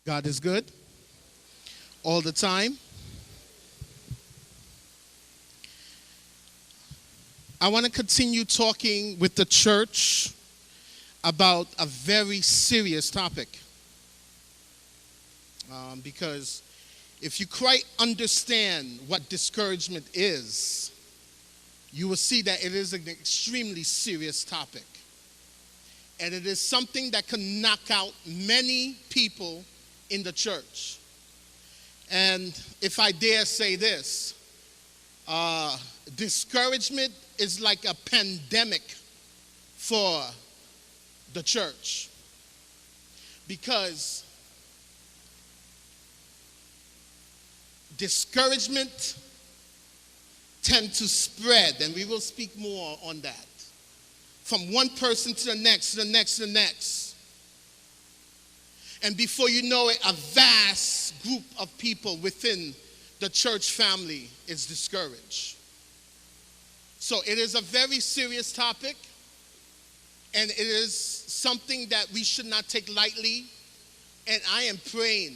God is good all the time. I want to continue talking with the church about a very serious topic. Because if you quite understand what discouragement is, you will see that it is an extremely serious topic. And it is something that can knock out many people in the church. And if I dare say this, discouragement is like a pandemic for the church. Because discouragement tends to spread, and we will speak more on that, from one person to the next, to the next, to the next. And before you know it, a vast group of people within the church family is discouraged. So it is a very serious topic, and it is something that we should not take lightly. And I am praying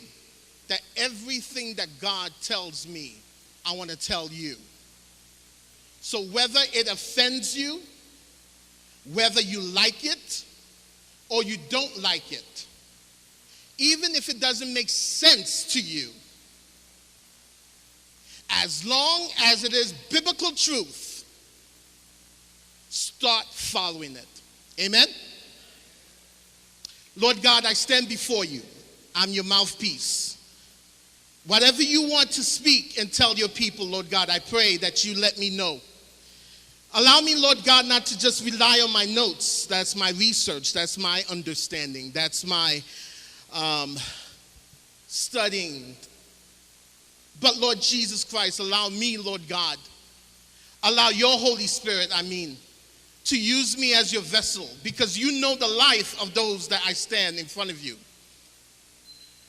that everything that God tells me, I want to tell you. So whether it offends you, whether you like it or you don't like it, even if it doesn't make sense to you, as long as it is biblical truth, start following it. Amen? Lord God, I stand before you. I'm your mouthpiece. Whatever you want to speak and tell your people, Lord God, I pray that you let me know. Allow me, Lord God, not to just rely on my notes. That's my research. That's my understanding. That's my studying. But Lord Jesus Christ, allow me, Lord God, allow your Holy Spirit, to use me as your vessel, because you know the life of those that I stand in front of you.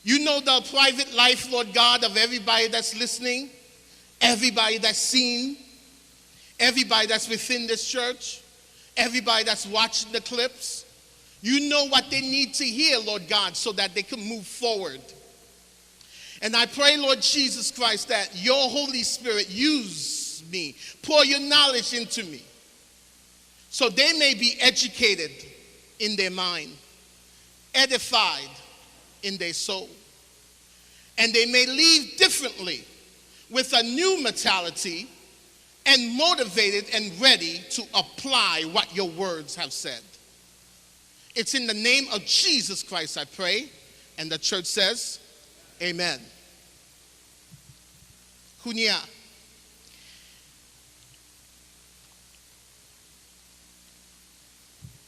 You know the private life, Lord God, of everybody that's listening, everybody that's seen, everybody that's within this church, everybody that's watching the clips. You know what they need to hear, Lord God, so that they can move forward. And I pray, Lord Jesus Christ, that your Holy Spirit use me, pour your knowledge into me, so they may be educated in their mind, edified in their soul, and they may leave differently with a new mentality and motivated and ready to apply what your words have said. It's in the name of Jesus Christ I pray, and the church says, amen. Kunia.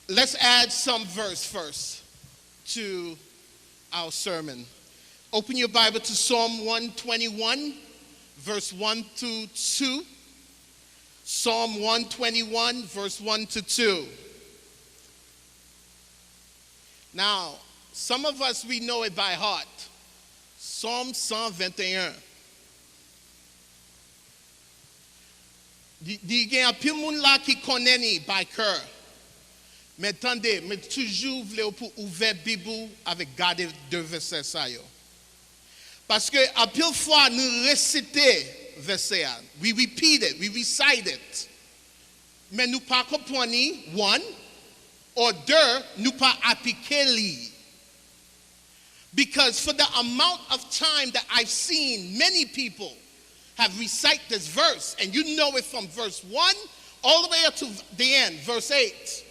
Let's add some verse first to our sermon. Open your Bible to Psalm 121, verse 1 to 2. Psalm 121, verse 1 to 2. Now, some of us, we know it by heart. Psalm 121. Di gen apil moun la ki konen ni by cœur. Mais tendez, mais toujours vle ou pou ouvert Bible avec garder deux versets sa yo. Parce que apil fois nous réciter verset. We repeat it, we recite it. Mais nous pas comprendre, one, or deux, nous pas appliquer li. Because for the amount of time that I've seen many people have recited this verse, and you know it from verse 1 all the way up to the end, verse 8,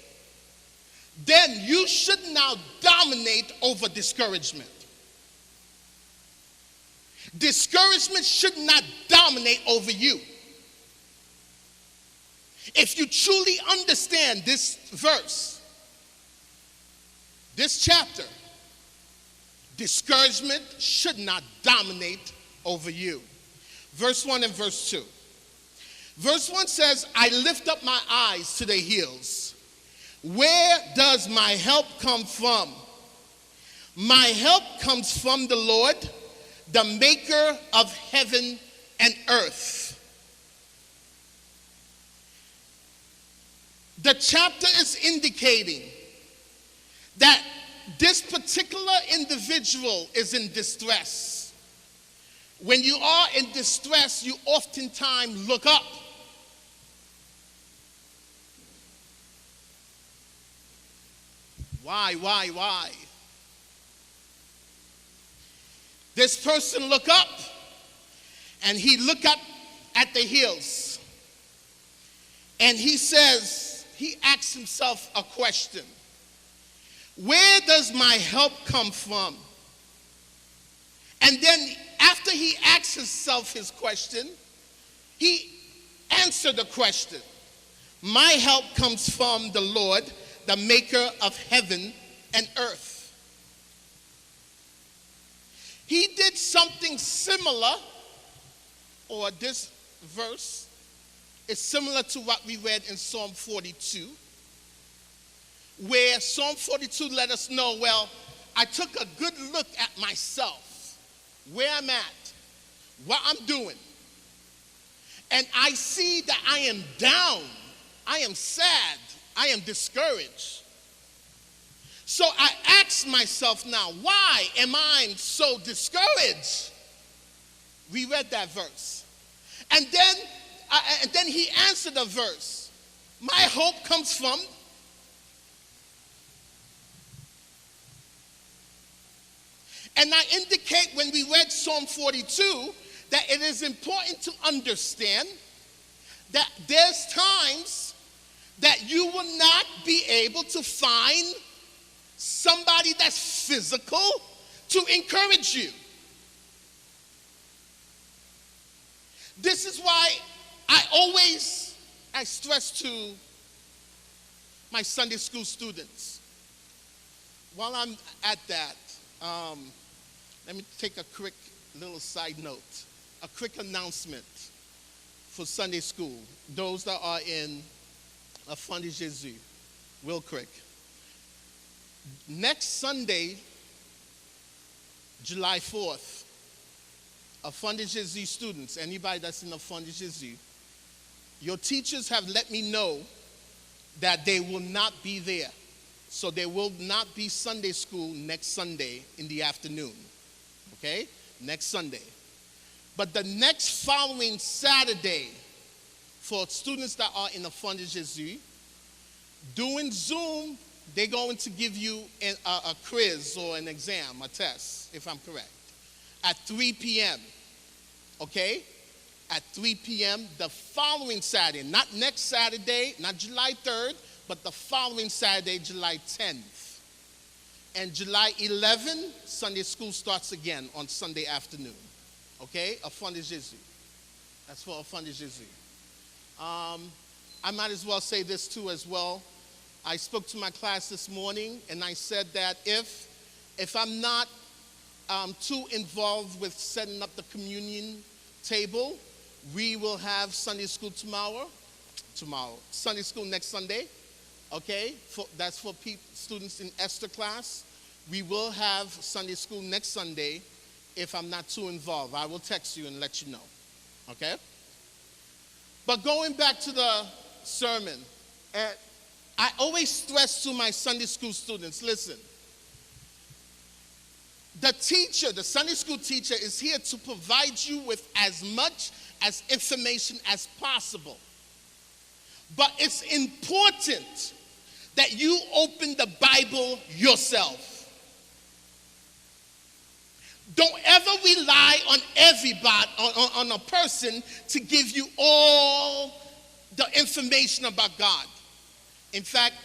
then you should now dominate over discouragement. Discouragement should not dominate over you. If you truly understand this verse, this chapter, discouragement should not dominate over you. Verse 1 and verse 2. Verse 1 says, I lift up my eyes to the hills. Where does my help come from? My help comes from the Lord, the maker of heaven and earth. The chapter is indicating that this particular individual is in distress. When you are in distress, you oftentimes look up. Why? This person look up, and he look up at the hills, and he asks himself a question. Where does my help come from? And then after he asks himself his question, he answered the question. My help comes from the Lord, the maker of heaven and earth. He did something similar, or this verse is similar to what we read in Psalm 42, where Psalm 42 let us know, well, I took a good look at myself, where I'm at, what I'm doing, and I see that I am down, I am sad, I am discouraged. So I ask myself now, why am I so discouraged? We read that verse. And then he answered the verse. My hope comes from. And I indicate when we read Psalm 42 that it is important to understand that there's times that you will not be able to find somebody that's physical to encourage you. This is why I stress to my Sunday school students. While I'm at that, let me take a quick little side note, a quick announcement for Sunday school. Those that are in Fond de Jésus, Will Creek. Next Sunday, July 4th, Fond de Jésus students, anybody that's in Fond de Jésus, your teachers have let me know that they will not be there. So there will not be Sunday school next Sunday in the afternoon. Okay? Next Sunday. But the next following Saturday, for students that are in the Fond de Jésus, doing Zoom, they're going to give you a quiz or an exam, a test, if I'm correct, at 3 p.m., okay? At 3 p.m. the following Saturday, not next Saturday, not July 3rd, but the following Saturday, July 10th. And July 11th, Sunday school starts again on Sunday afternoon, okay? Fond de Jésus. That's for Fond de Jésus. I might as well say this too as well. I spoke to my class this morning, and I said that if I'm not too involved with setting up the communion table, we will have Sunday school tomorrow. Sunday school next Sunday, okay? That's for students in Esther class. We will have Sunday school next Sunday if I'm not too involved. I will text you and let you know, okay? But going back to the sermon, I always stress to my Sunday school students, listen, the teacher, the Sunday school teacher, is here to provide you with as much as information as possible. But it's important that you open the Bible yourself. Don't ever rely on everybody, on a person to give you all the information about God. In fact,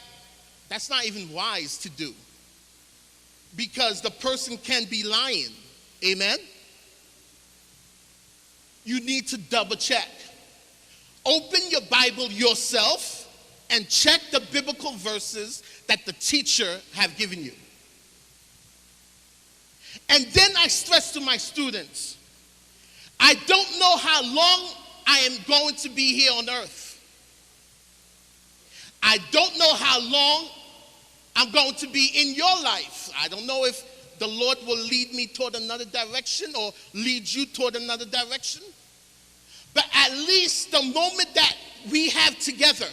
that's not even wise to do, because the person can be lying. Amen? You need to double check. Open your Bible yourself and check the biblical verses that the teacher have given you. And then I stress to my students, I don't know how long I am going to be here on earth. I don't know how long I'm going to be in your life. I don't know if the Lord will lead me toward another direction or lead you toward another direction. But at least the moment that we have together,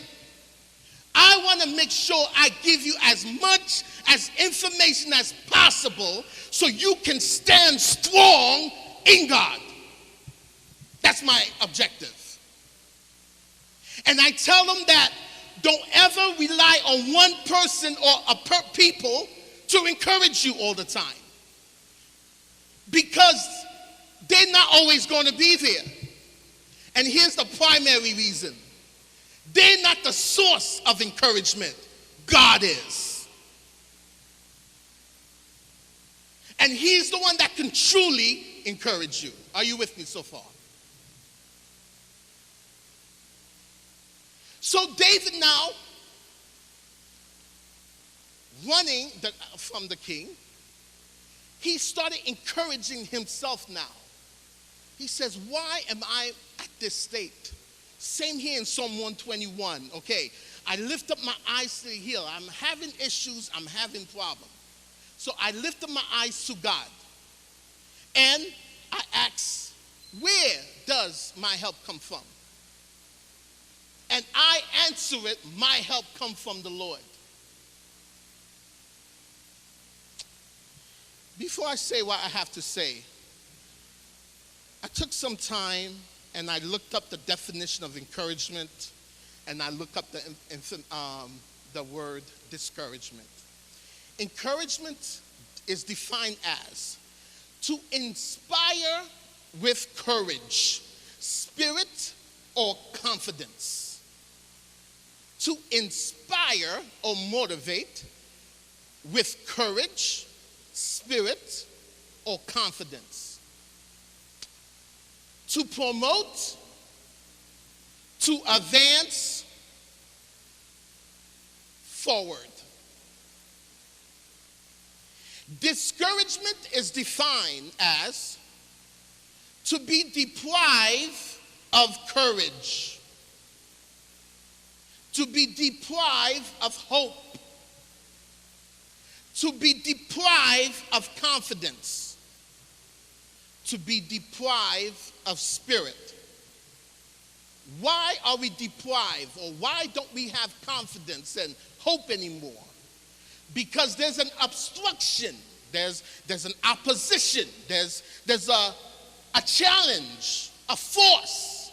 I want to make sure I give you as much as information as possible so you can stand strong in God. That's my objective. And I tell them that don't ever rely on one person or people to encourage you all the time, because they're not always going to be there. And here's the primary reason. They're not the source of encouragement. God is. And he's the one that can truly encourage you. Are you with me so far? So David now, running from the king, he started encouraging himself now. He says, why am I at this state? Same here in Psalm 121. Okay, I lift up my eyes to the hill. I'm having issues. I'm having problems. So I lift up my eyes to God. And I ask, where does my help come from? And I answer it, my help comes from the Lord. Before I say what I have to say, I took some time and I looked up the definition of encouragement, and I looked up the word discouragement. Encouragement is defined as to inspire with courage, spirit, or confidence. To inspire or motivate with courage, spirit, or confidence. To promote, to advance forward. Discouragement is defined as to be deprived of courage, to be deprived of hope, to be deprived of confidence, to be deprived of spirit. Why are we deprived, or why don't we have confidence and hope anymore? Because there's an obstruction, there's an opposition, there's a challenge, a force,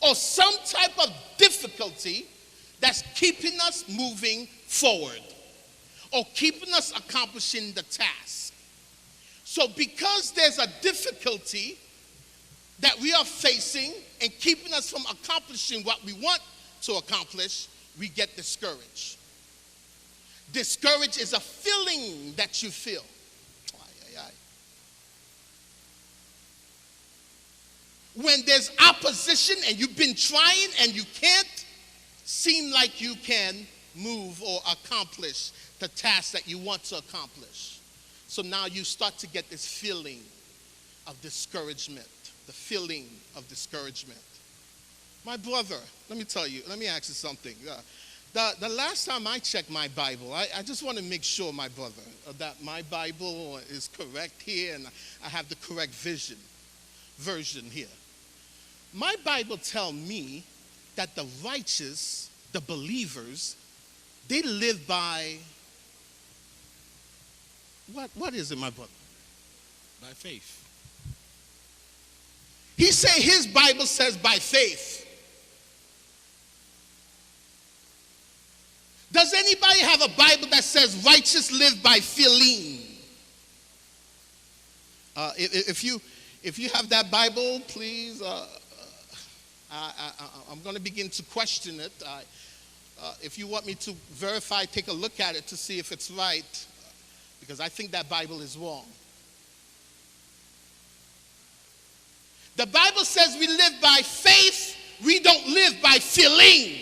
or some type of difficulty that's keeping us moving forward or keeping us accomplishing the task. So because there's a difficulty that we are facing and keeping us from accomplishing what we want to accomplish, we get discouraged. Discouraged is a feeling that you feel. When there's opposition and you've been trying and you can't seem like you can move or accomplish the task that you want to accomplish. So now you start to get this feeling of discouragement, the feeling of discouragement. My brother, let me ask you something. The last time I checked my Bible, I just want to make sure, my brother, that my Bible is correct here and I have the correct version here. My Bible tells me that the righteous, the believers, they live by, what is it, my brother? By faith. His Bible says by faith. Does anybody have a Bible that says righteous live by feeling? If you have that Bible, please, I'm going to begin to question it. If you want me to verify, take a look at it to see if it's right, because I think that Bible is wrong. The Bible says we live by faith, we don't live by feeling.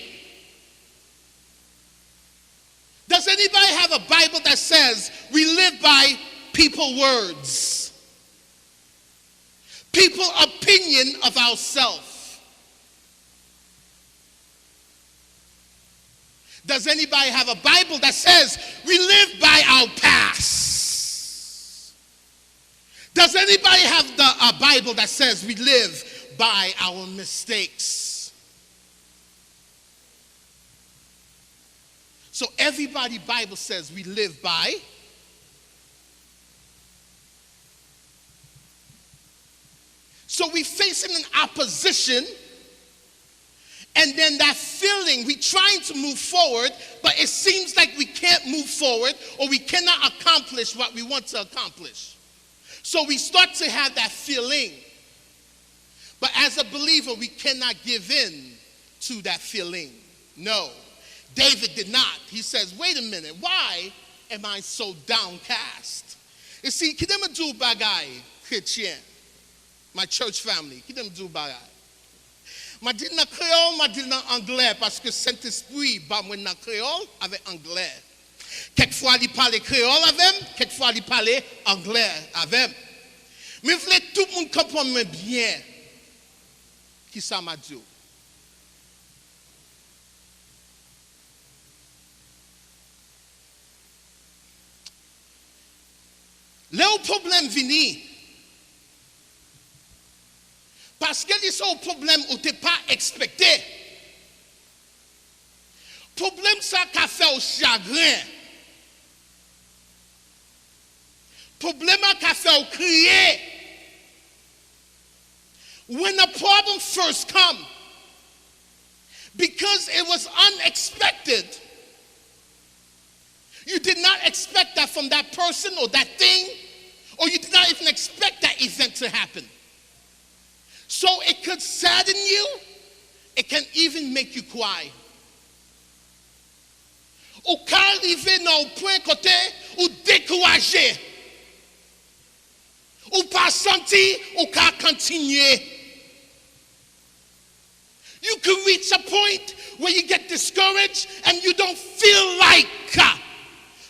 Does anybody have a Bible that says we live by people words? People opinion of ourselves? Does anybody have a Bible that says we live by our past? Does anybody have a Bible that says we live by our mistakes? So everybody Bible says we live by. So we facing an opposition, and then that feeling, we trying to move forward, but it seems like we can't move forward or we cannot accomplish what we want to accomplish. So we start to have that feeling. But as a believer, we cannot give in to that feeling. No, David did not. He says, wait a minute, why am I so downcast? You see, kidem do bagay chrétien. My church family, kidem do bagay. Ma dit na créole, ma dit na anglais, parce que Saint-Esprit ba mwen na créole avec anglais. Quelquefois il parle créole avec, quelquefois il parle anglais avec. Mais vle tout le monde comprenne bien qui ça m'a dit. Le problème vini. Parce que c'est un problème où tu n'es pas expecté. Problème ça qu'a fait au chagrin. Problème qu'a fait au crier. When the problem first come, because it was unexpected, you did not expect that from that person or that thing, or you did not even expect that event to happen. So it could sadden you. It can even make you cry. Ou ka arrive nan ou point côté ou découragé. Ou pas senti ou ka continuer. You can reach a point where you get discouraged and you don't feel like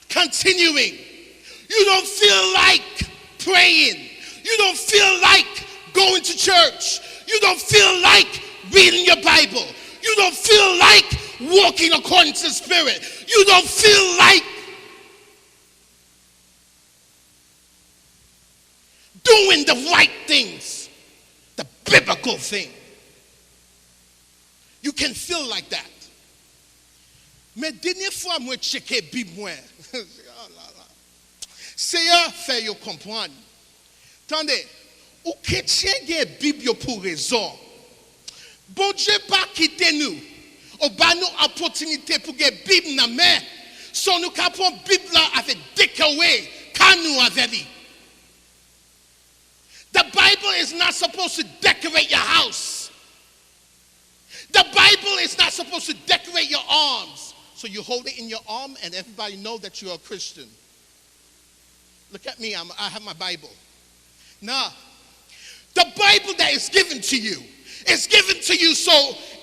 continuing. You don't feel like praying. You don't feel like going to church. You don't feel like reading your Bible. You don't feel like walking according to the Spirit. You don't feel like doing the right things, the biblical thing. You can feel like that. Mais dernière fois, moi, checké Bible, moi. Seigneur, fait yo comprendre. Attendez. Ou chrétien gen Bible pour raison. Bon Dieu pas quitter nous. Ou ba nous opportunité pour gen Bible na main. So nous capon Bible là avec décoré kan nous avec lui. The Bible is not supposed to decorate your house. The Bible is not supposed to decorate your arms. So you hold it in your arm and everybody know that you're a Christian. Look at me, I have my Bible. Nah. The Bible that is given to you is given to you so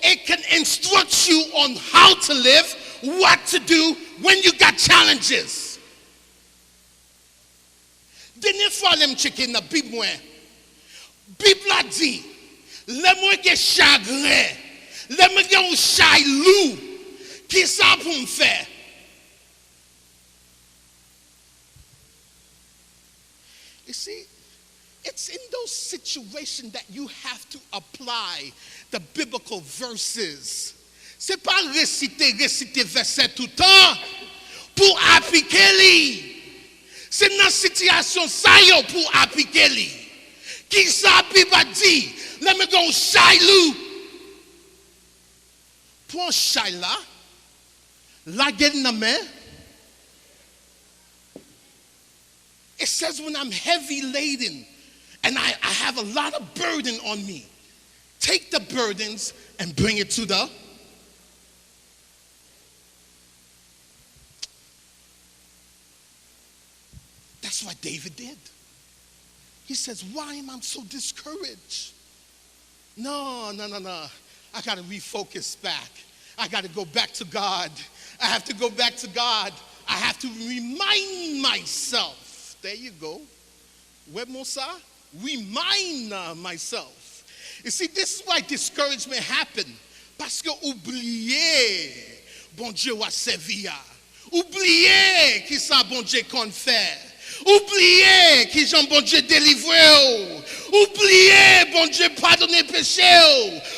it can instruct you on how to live, what to do when you got challenges. Dernière fois, je checker dans la Bible. La Bible a dit, le gen chagrin, le gen ou chailou, qui ça pour me faire? You see, it's in those situations that you have to apply the biblical verses. C'est pas réciter verset tout le temps pour appliquer li. C'est dans situation ça yo pour appliquer li. Qui ça Bible dit, let me go chailou. Pour chaila, la gen na main. It says when I'm heavy laden and I have a lot of burden on me, take the burdens and bring it to the. That's what David did. He says, why am I so discouraged? No. I got to refocus back. I got to go back to God. I have to go back to God. I have to remind myself. There you go. Web Musa, remind myself. You see, this is why discouragement happens. Parce que oubliez, bon Dieu a servi. Oubliez qui ça bon Dieu qu'on fait. Oubliez qui Jean bon Dieu délivré. Oubliez, bon Dieu, pardonner péché.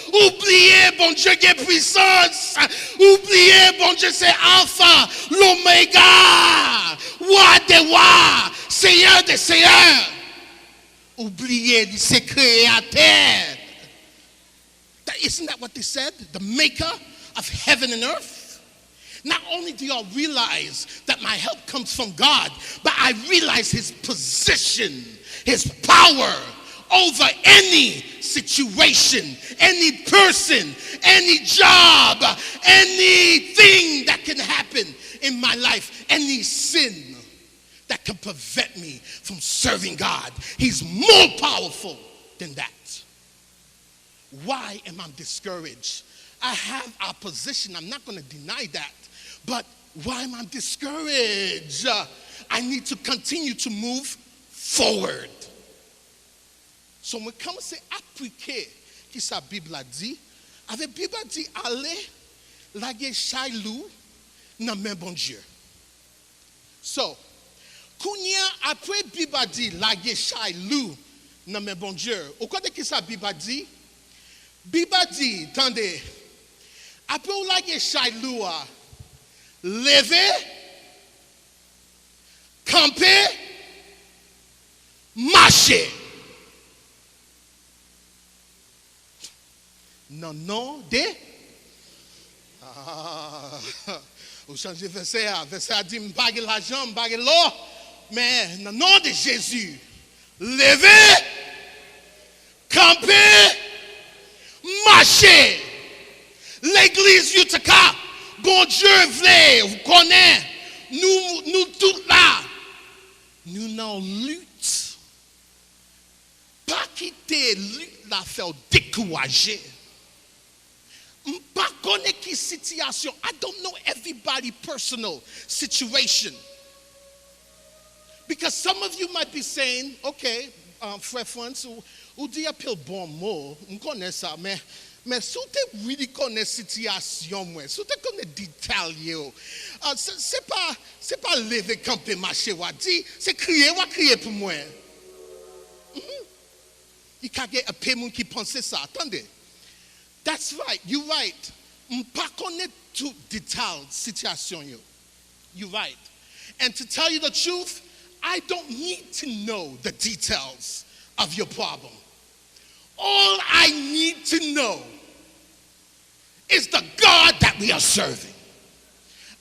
Oubliez, bon Dieu, qui est puissance. Oubliez, bon Dieu, c'est Alpha, l'Oméga, roi des rois, Seigneur des seigneurs. Oubliez, c'est créateur. Isn't that what they said? The maker of heaven and earth? Not only do y'all realize that my help comes from God, but I realize his position, his power over any situation, any person, any job, anything that can happen in my life, any sin that can prevent me from serving God. He's more powerful than that. Why am I discouraged? I have opposition. I'm not going to deny that. But why am I discouraged? I need to continue to move forward. So when come say appliquer qui sa Bible a dit, avec Bible a dit aller laguer chailou nan men bon Dieu. So, kounya après Bible a dit laguer chailou nan men bon Dieu. Ou kote qui sa Bible a dit? Bible dit, attendez, après ou laguer chailou a lever, camper, marcher. Non, de. Vous changez verset a dit, m'bague la jambe, m'bague l'eau. Mais, non de Jésus, lever, camper, marcher. L'église Utaka, bon Dieu vle, vous connaissez, nous tous là, nous n'en lutte. Pas quitter lutte la faire décourager. Pas connaître qui situation. I don't know everybody personal situation. Because some of you might be saying, okay, Frère Frantz, ou dit appel bon mot, on connaît ça, mais si tu really connais situation, si tu connais détail, c'est pas lever, camper, marcher, c'est crier pour moi. Il y a un peu qui pense ça. Attendez. That's right, you're right. Pas connaître tout détail situation. You're right. And to tell you the truth, I don't need to know the details of your problem. All I need to know is the God that we are serving.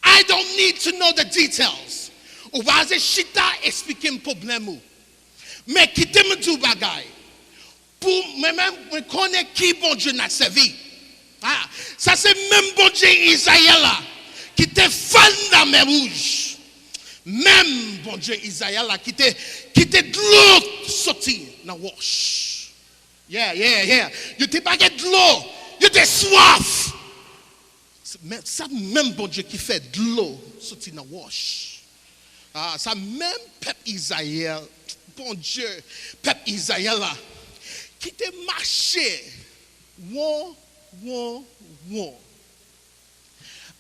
I don't need to know the details. Ou vaze chita expliquer un problème. Mais qui te me tout bagay. Pour moi-même, je connais qui bon Dieu n'a servi. Ah, ça c'est même bon Dieu Isaïe là, qui te fan dans la mer rouge. Même bon Dieu Isaïe là, qui te de l'eau sorti dans la wash. Yeah. You te pas de l'eau, you te soif. Ça même bon Dieu qui fait de l'eau sorti dans la wash. Ah, ça même peuple Isaïe, bon Dieu, peuple Isaïe là. Qui te marché,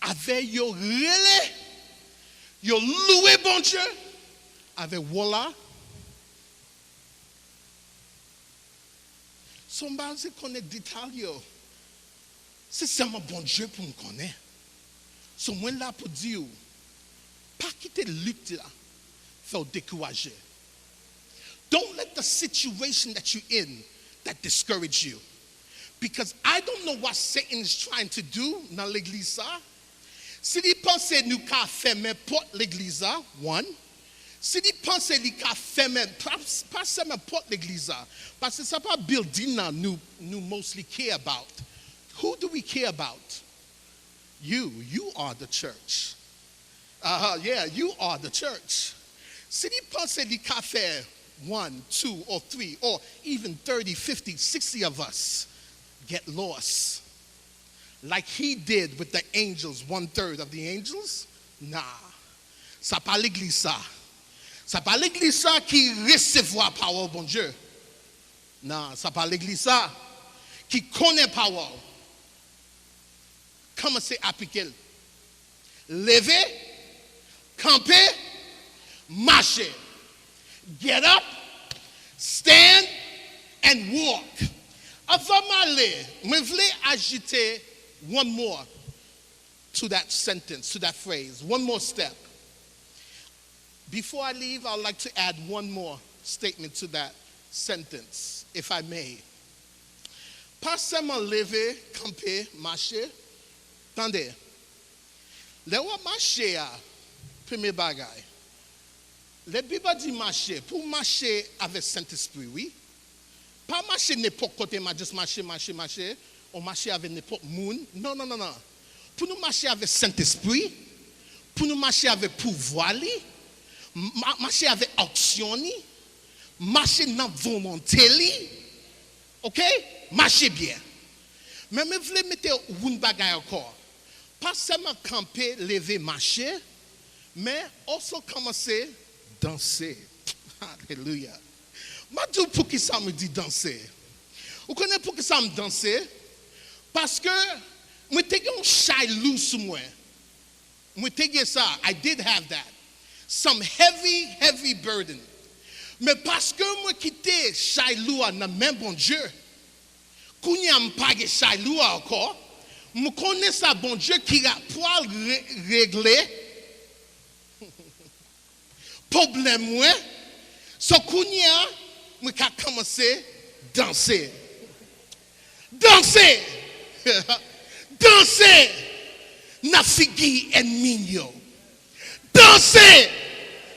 avec yo relais, yo loué bon Dieu, avec voilà. Son base connaît détail yo. C'est seulement bon Dieu pour me connaître. Son moi là pour dire, pas quitter lutte là, faut décourager. Don't let the situation that you're in that discourage you. Because I don't know what Satan is trying to do dans l'église. Si il pense nous qu'à fermer porte l'église, one. Si il pense qu'il qu'à fermer, pas seulement porte l'église, parce que c'est pas building nous mostly care about. Who do we care about? You are the church. You are the church. Si il pense qu'il qu'à faire 1, 2, or 3, or even 30, 50, 60 of us get lost. Like he did with the angels, 1/3 of the angels? Nah. Ça pas l'église ça. Ça pas l'église ça qui recevoir parole bon Dieu. Nah, ça pas l'église ça qui connaît parole. Comment c'est appliqué? Lever, camper, marcher. Get up, stand, and walk. Avant m'aller, je voulais ajouter one more to that sentence, to that phrase, one more step. Before I leave, I'd like to add one more statement to that sentence, if I may. Pas seulement lever, camper, marcher. Attendez. Le ou marcher, premier bagay. Le Bible dit marcher. Pour marcher avec Saint-Esprit, oui. Pas marcher n'importe côté, juste marcher. On marcher avec n'importe monde. Non. Pour nous marcher avec Saint-Esprit, pour nous marcher avec pouvoir, marcher avec action, marcher dans volonté, ok? Marcher bien. Mais je voulais mettre une bagaille encore. Pas seulement camper, lever, marcher, mais aussi commencer à danser. Alléluia. Je dis pour qui ça me dit danser. Vous connaissez pour qui ça me danser? Parce que moi, j'ai un chailou sur moi. Moi, j'ai ça. I did have that. Some heavy burden. Mais parce que moi, quitté chailou dans même bon Dieu, quand il n'y a pas de chailou encore, je connais ça, bon Dieu, qui a pour régler problème, moi. So, quand il y a, je vais commencer à danser. Danser! Danser! Na figi ennemi yo. Danser!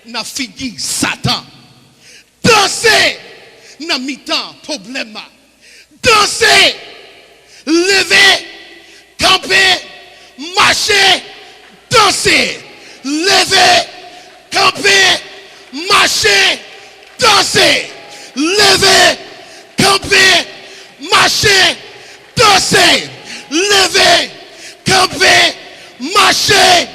Na figi Satan. Danser! Na mitan problème. Danser! Lever! Camper! Marcher! Danser! Lever! Camper! Marcher! Danser! Lever! Camper! Marcher! Danser! Lever! Camper! Marcher!